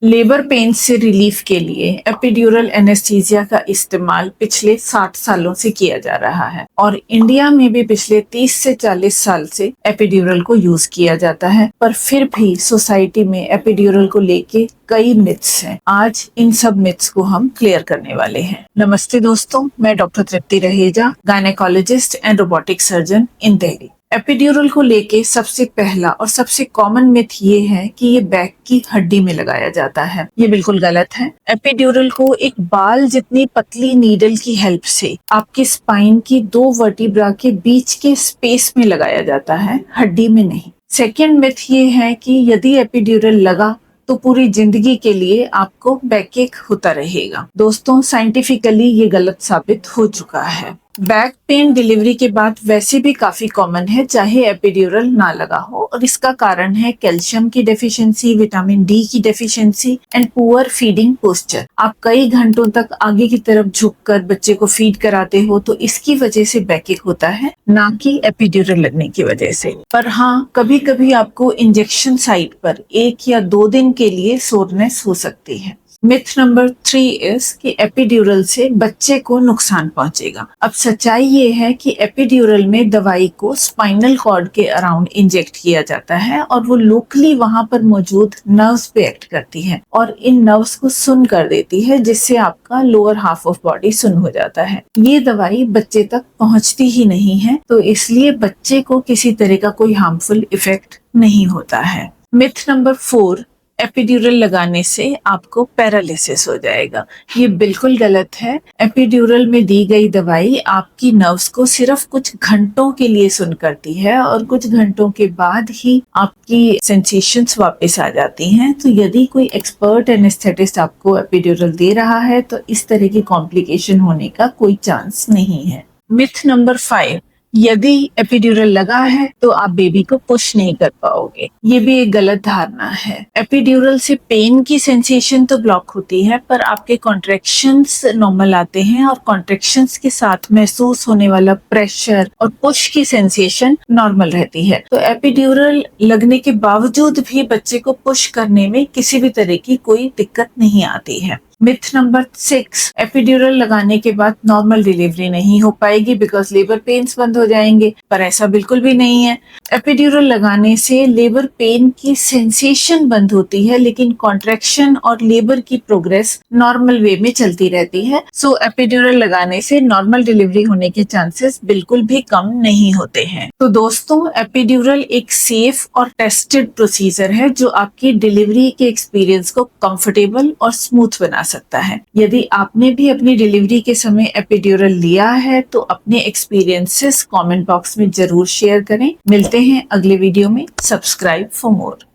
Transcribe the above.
Labour pain से relief के लिए एपिड्यूरल एनेस्थीसिया का इस्तेमाल पिछले 60 सालों से किया जा रहा है और इंडिया में भी पिछले 30 से 40 साल से एपिड्यूरल को यूज किया जाता है। पर फिर भी सोसाइटी में एपिड्यूरल को लेके कई मिथ्स हैं। आज इन सब मिथ्स को हम क्लियर करने वाले हैं। नमस्ते दोस्तों, मैं doctor Tripti Raheja, gynaecologist and robotic surgeon in Delhi. Epidural को लेके सबसे पहला और सबसे कॉमन मिथ ये है कि ये बैक की हड्डी में लगाया जाता है। ये बिल्कुल गलत है। एपिड्यूरल को एक बाल जितनी पतली नीडल की हेल्प से आपके स्पाइन की 2 वर्टिब्रा के बीच के स्पेस में लगाया जाता है, हड्डी में नहीं। सेकेंड मिथ ये है कि यदि एपिड्यूरल लगा तो पूरी जिंदगी के लिए आपको बैकएक होता रहेगा। दोस्तों, साइंटिफिकली ये गलत साबित हो चुका है। बैक पेन डिलीवरी के बाद वैसे भी काफी कॉमन है, चाहे एपिड्यूरल ना लगा हो, और इसका कारण है कैल्शियम की डेफिशिएंसी, विटामिन डी की deficiency and poor feeding posture. आप कई घंटों तक आगे की तरफ झुककर बच्चे को फीड कराते हो तो इसकी वजह से बैकएक होता है, ना कि एपिड्यूरल लगने की वजह से। पर हाँ, कभी कभी आपको इंजेक्शन साइट पर 1 या 2 दिन के लिए सोरनेस हो सकती है। मिथ नंबर 3 इज कि एपिड्यूरल से बच्चे को नुकसान पहुंचेगा। अब सच्चाई ये है कि एपिड्यूरल में दवाई को स्पाइनल कॉर्ड के अराउंड इंजेक्ट किया जाता है और वो लोकली वहां पर मौजूद नर्व्स पे एक्ट करती है और इन नर्व्स को सुन कर देती है, जिससे आपका लोअर हाफ ऑफ बॉडी सुन हो जाता है। ये दवाई बच्चे तक पहुंचती ही नहीं है, तो इसलिए बच्चे को किसी तरह का कोई हार्मफुल इफेक्ट नहीं होता है। मिथ नंबर 4, एपिड्यूरल लगाने से आपको पैरालिसिस हो जाएगा। ये बिल्कुल गलत है। एपिड्यूरल में दी गई दवाई आपकी नर्व्स को सिर्फ कुछ घंटों के लिए सुन करती है और कुछ घंटों के बाद ही आपकी सेंसेशंस वापस आ जाती हैं। तो यदि कोई एक्सपर्ट एनेस्थेटिस्ट आपको एपिड्यूरल दे रहा है तो इस तरह की कॉम्प्लिकेशन होने का कोई चांस नहीं है। मिथ नंबर 5, यदि एपिड्यूरल लगा है तो आप बेबी को पुश नहीं कर पाओगे। ये भी एक गलत धारणा है। एपिड्यूरल से पेन की सेंसेशन तो ब्लॉक होती है, पर आपके कॉन्ट्रैक्शंस नॉर्मल आते हैं और कॉन्ट्रैक्शंस के साथ महसूस होने वाला प्रेशर और पुश की सेंसेशन नॉर्मल रहती है। तो एपिड्यूरल लगने के बावजूद भी बच्चे को पुश करने में किसी भी तरह की कोई दिक्कत नहीं आती है। मिथ नंबर 6, एपिड्यूरल लगाने के बाद नॉर्मल डिलीवरी नहीं हो पाएगी बिकॉज लेबर पेन्स बंद हो जाएंगे, पर ऐसा बिल्कुल भी नहीं है। एपिड्यूरल लगाने से लेबर पेन की सेंसेशन बंद होती है, लेकिन कॉन्ट्रैक्शन और लेबर की प्रोग्रेस नॉर्मल वे में चलती रहती है। सो एपिड्यूरल लगाने से नॉर्मल डिलीवरी होने के चांसेस बिल्कुल भी कम नहीं होते हैं। तो दोस्तों, एपिड्यूरल एक सेफ और टेस्टेड प्रोसीजर है जो आपकी डिलीवरी के एक्सपीरियंस को कंफर्टेबल और स्मूथ बना सकता है। यदि आपने भी अपनी डिलीवरी के समय एपिड्यूरल लिया है तो अपने एक्सपीरियंसेस कमेंट बॉक्स में जरूर शेयर करें। मिलते हैं अगले वीडियो में। Subscribe for more.